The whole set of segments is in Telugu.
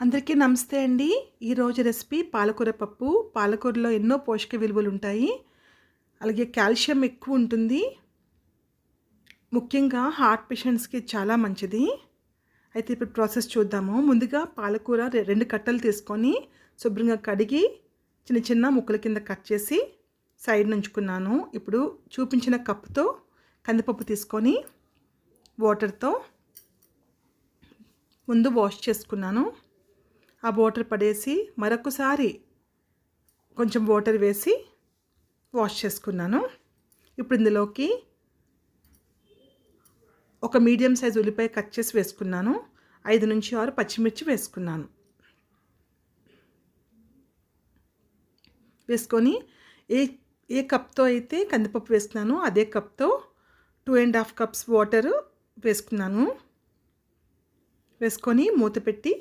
అందరికీ నమస్తే అండి. ఈరోజు రెసిపీ పాలకూర పప్పు. పాలకూరలో ఎన్నో పోషక విలువలు ఉంటాయి. అలాగే కాల్షియం ఎక్కువ ఉంటుంది. ముఖ్యంగా హార్ట్ పేషెంట్స్‌కి చాలా మంచిది. అయితే ఇప్పుడు ప్రాసెస్ చూద్దాము. ముందుగా పాలకూర 2 కట్టలు తీసుకొని శుభ్రంగా కడిగి చిన్న చిన్న ముక్కల కింద కట్ చేసి సైడ్ ఉంచుకున్నాను. ఇప్పుడు చూపించిన కప్పుతో కందిపప్పు తీసుకొని వాటర్‌తో ముందు వాష్ చేసుకున్నాను. ఆ వాటర్ పడేసి మరొకసారి కొంచెం వాటర్ వేసి వాష్ చేసుకున్నాను. ఇప్పుడు ఇందులోకి ఒక మీడియం సైజ్ ఉల్లిపాయ కట్ చేసి వేసుకున్నాను. 5 నుంచి 6 పచ్చిమిర్చి వేసుకున్నాను. వేసుకొని ఏ కప్తో అయితే కందిపప్పు వేసుకున్నానో అదే కప్తో 2.5 కప్స్ వాటర్ వేసుకున్నాను. వేసుకొని మూత పెట్టి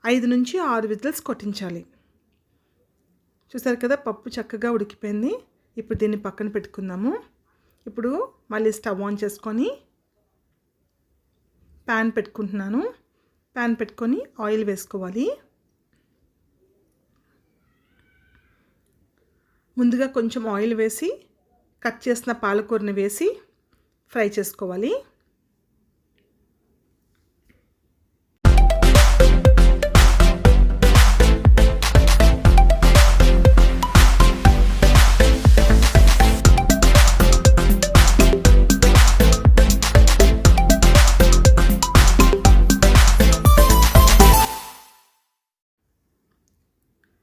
5 నుంచి 6 విజిల్స్ కొట్టించాలి. చూసారు కదా, పప్పు చక్కగా ఉడికిపోయింది. ఇప్పుడు దీన్ని పక్కన పెట్టుకుందాము. ఇప్పుడు మళ్ళీ స్టవ్ ఆన్ చేసుకొని ప్యాన్ పెట్టుకుంటున్నాను. ప్యాన్ పెట్టుకొని ఆయిల్ వేసుకోవాలి. ముందుగా కొంచెం ఆయిల్ వేసి కట్ చేసిన పాలకూరని వేసి ఫ్రై చేసుకోవాలి.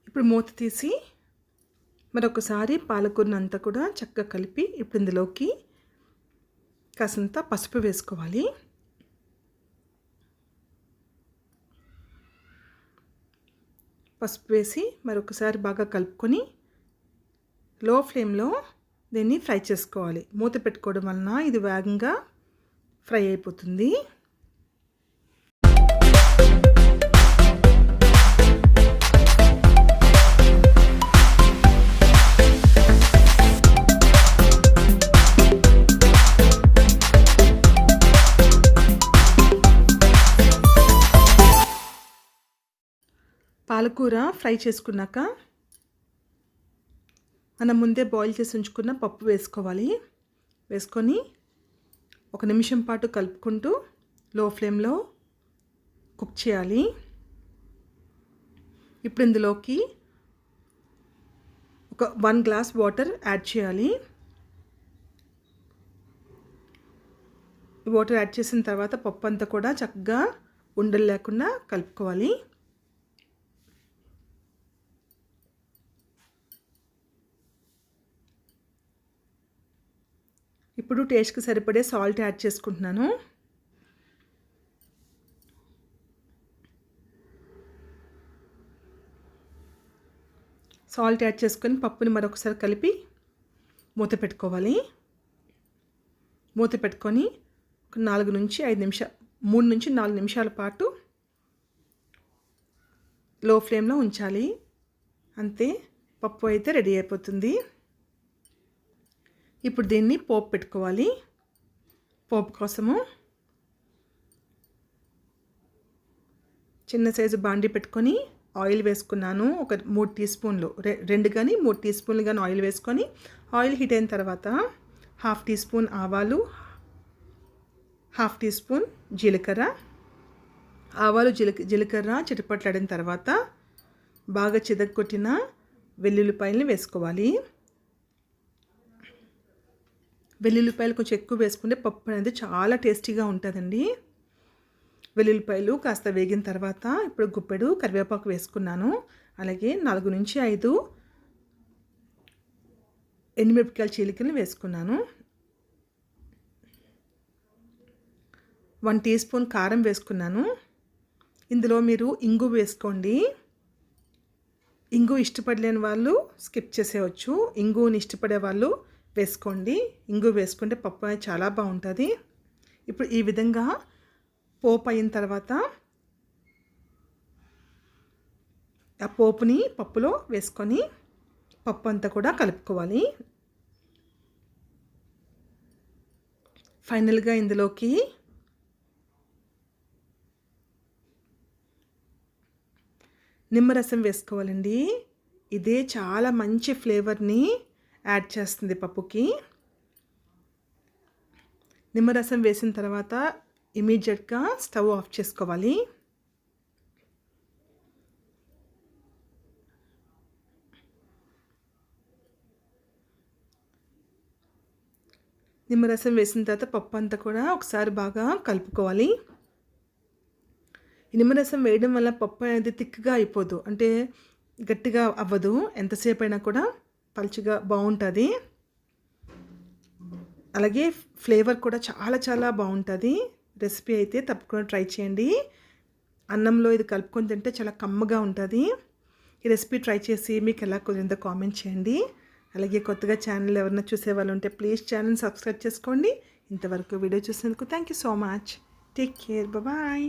ఇప్పుడు మూత తీసి మరొకసారి పాలకూరను అంతా కూడా చక్కగా కలిపి ఇప్పుడు ఇందులోకి కాసంత పసుపు వేసుకోవాలి. పసుపు వేసి మరొకసారి బాగా కలుపుకొని లో ఫ్లేమ్లో దీన్ని ఫ్రై చేసుకోవాలి. మూత పెట్టుకోవడం వలన ఇది వేగంగా ఫ్రై అయిపోతుంది. పాలకూర ఫ్రై చేసుకున్నాక మనం ముందే బాయిల్ చేసి ఉంచుకున్న పప్పు వేసుకోవాలి. వేసుకొని 1 నిమిషం పాటు కలుపుకుంటూ లో ఫ్లేమ్లో కుక్ చేయాలి. ఇప్పుడు ఇందులోకి ఒక 1 గ్లాస్ వాటర్ యాడ్ చేయాలి. వాటర్ యాడ్ చేసిన తర్వాత పప్పు అంతా కూడా చక్కగా ఉండలు లేకుండా కలుపుకోవాలి. ఇప్పుడు టేస్ట్కి సరిపడే సాల్ట్ యాడ్ చేసుకుంటున్నాను. సాల్ట్ యాడ్ చేసుకొని పప్పుని మరొకసారి కలిపి మూత పెట్టుకోవాలి. మూత పెట్టుకొని ఒక 3 నుంచి 4 నిమిషాల పాటు లో ఫ్లేమ్లో ఉంచాలి. అంతే, పప్పు అయితే రెడీ అయిపోతుంది. ఇప్పుడు దీన్ని పోపు పెట్టుకోవాలి. పోపు కోసము చిన్న సైజు బాండీ పెట్టుకొని ఆయిల్ వేసుకున్నాను. ఒక 3 టీ స్పూన్లు 2 కానీ 3 టీ స్పూన్లు కానీ ఆయిల్ వేసుకొని ఆయిల్ హీట్ అయిన తర్వాత 1/2 టీ స్పూన్ ఆవాలు, 1/2 టీ స్పూన్ జీలకర్ర, ఆవాలు జీలకర్ర చిటపట్లాడిన తర్వాత బాగా చితగొట్టిన వెల్లుల్లిపాయలని వేసుకోవాలి. వెల్లుల్లిపాయలు కొంచెం ఎక్కువ వేసుకుంటే పప్పు అనేది చాలా టేస్టీగా ఉంటుందండి. వెల్లుల్లిపాయలు కాస్త వేగిన తర్వాత ఇప్పుడు గుప్పెడు కరివేపాకు వేసుకున్నాను. అలాగే 4 నుంచి 5 ఎండుమిరపకాయల చీలికలు వేసుకున్నాను. 1 టీ స్పూన్ కారం వేసుకున్నాను. ఇందులో మీరు ఇంగు వేసుకోండి. ఇంగు ఇష్టపడలేని వాళ్ళు స్కిప్ చేసేయచ్చు. ఇంగుని ఇష్టపడే వాళ్ళు వేసుకోండి. ఇంగు వేసుకుంటే పప్పు అనేది చాలా బాగుంటుంది. ఇప్పుడు ఈ విధంగా పోపు అయిన తర్వాత ఆ పోపుని పప్పులో వేసుకొని పప్పు అంతా కూడా కలుపుకోవాలి. ఫైనల్గా ఇందులోకి నిమ్మరసం వేసుకోవాలండి. ఇదే చాలా మంచి ఫ్లేవర్ని యాడ్ చేస్తుంది పప్పుకి. నిమ్మరసం వేసిన తర్వాత ఇమీడియట్గా స్టవ్ ఆఫ్ చేసుకోవాలి. నిమ్మరసం వేసిన తర్వాత పప్పు అంతా కూడా ఒకసారి బాగా కలుపుకోవాలి. ఈ నిమ్మరసం వేయడం వల్ల పప్పు అనేది థిక్గా అయిపోదు, అంటే గట్టిగా అవ్వదు. ఎంతసేపు అయినా కూడా పలుచగా బాగుంటుంది. అలాగే ఫ్లేవర్ కూడా చాలా చాలా బాగుంటుంది. రెసిపీ అయితే తప్పకుండా ట్రై చేయండి. అన్నంలో ఇది కలుపుకొని తింటే చాలా కమ్మగా ఉంటుంది. ఈ రెసిపీ ట్రై చేసి మీకు ఎలా కుదిరిందో కామెంట్ చేయండి. అలాగే కొత్తగా ఛానల్ ఎవరైనా చూసేవాళ్ళు ఉంటే ప్లీజ్ ఛానల్ సబ్స్క్రైబ్ చేసుకోండి. ఇంతవరకు వీడియో చూసినందుకు thank you so much. Take care. Bye.